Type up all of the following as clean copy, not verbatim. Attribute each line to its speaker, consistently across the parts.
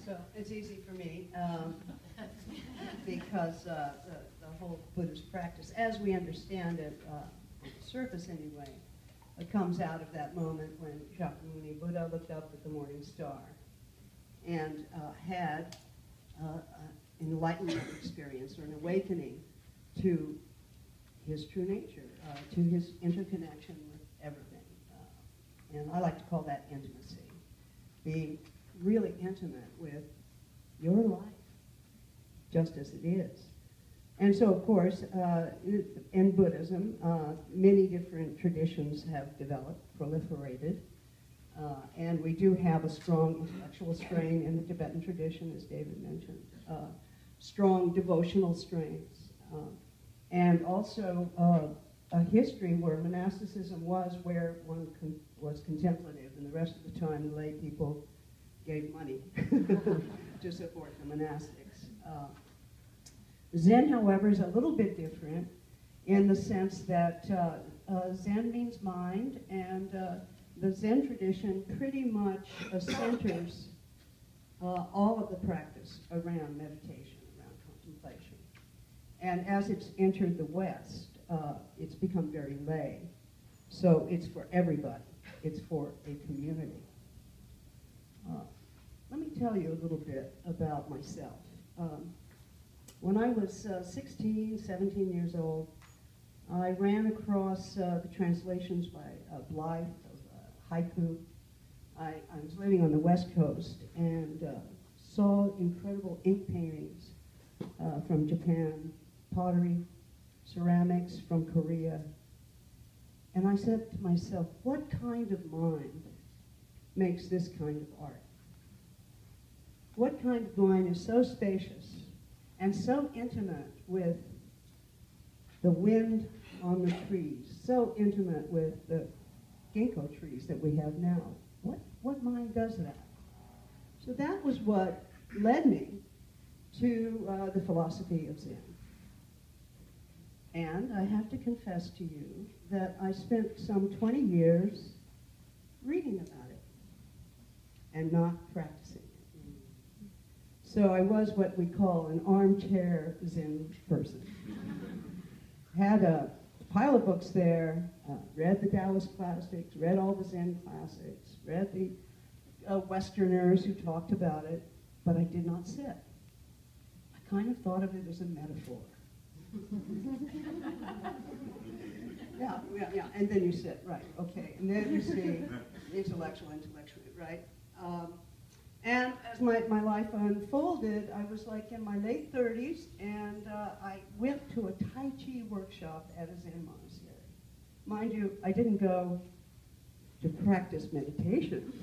Speaker 1: So it's easy for me because the whole Buddhist practice, as we understand it, on the surface anyway, it comes out of that moment when Shakyamuni Buddha looked up at the morning star and had an enlightenment experience or an awakening to his true nature, to his interconnection with everything. And I like to call that intimacy, being really intimate with your life, just as it is. And so, of course, in Buddhism, many different traditions have developed, proliferated, and we do have a strong intellectual strain in the Tibetan tradition, as David mentioned, strong devotional strains, and also a history where monasticism was where one was contemplative, and the rest of the time the lay people gave money to support the monastics. Zen, however, is a little bit different in the sense that Zen means mind, and the Zen tradition pretty much centers all of the practice around meditation, around contemplation. And as it's entered the West, it's become very lay. So it's for everybody. It's for a community. Let me tell you a little bit about myself. When I was 16, 17 years old, I ran across the translations by Blythe of haiku. I was living on the West Coast and saw incredible ink paintings from Japan, pottery, ceramics from Korea. And I said to myself, what kind of mind makes this kind of art? What kind of mind is so spacious and so intimate with the wind on the trees, so intimate with the ginkgo trees that we have now? What mind does that? So that was what led me to the philosophy of Zen. And I have to confess to you that I spent some 20 years reading about it and not practicing it. So I was what we call an armchair Zen person. Had a pile of books there, read the Taoist classics, read all the Zen classics, read the Westerners who talked about it, but I did not sit. I kind of thought of it as a metaphor. Yeah, and then you sit, right, okay, and then you see intellectual, right? And as my life unfolded, I was like in my late 30s, and I went to a Tai Chi workshop at a Zen monastery. Mind you, I didn't go to practice meditation.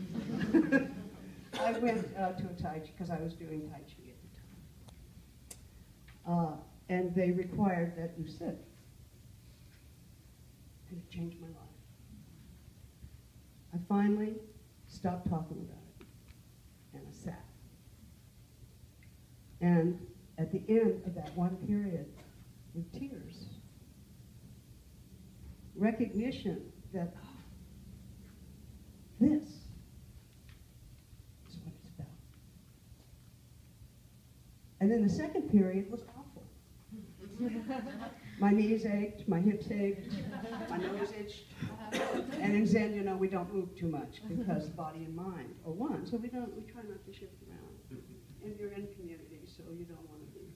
Speaker 1: I went to a Tai Chi because I was doing Tai Chi at the time. And they required that you sit. And it changed my life. I finally stopped talking about it. And I sat. And at the end of that one period, with tears, recognition that, oh, this is what it's about. And then the second period was awful. My knees ached, my hips ached, my nose itched. And in Zen, you know, we don't move too much because body and mind are one. So we try not to shift around. And you're in community, so you don't want to be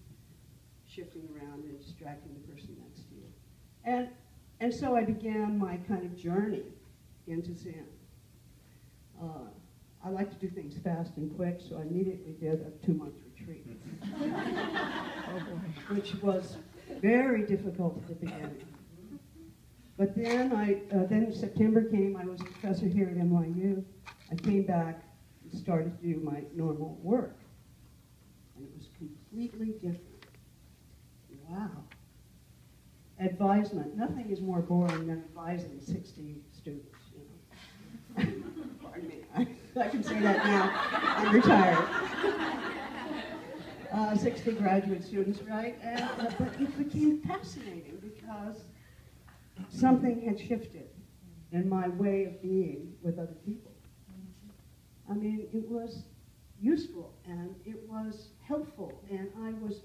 Speaker 1: shifting around and distracting the person next to you. And so I began my kind of journey into Zen. I like to do things fast and quick, so I immediately did a 2-month retreat. Which was very difficult at the beginning. But then then September came, I was a professor here at NYU. I came back and started to do my normal work. And it was completely different. Wow. Advisement. Nothing is more boring than advising 60 students, you know. Pardon me. I can say that now. I'm retired. 60 graduate students, right? But it became fascinating because something had shifted in my way of being with other people. I mean, it was useful and it was helpful, and I was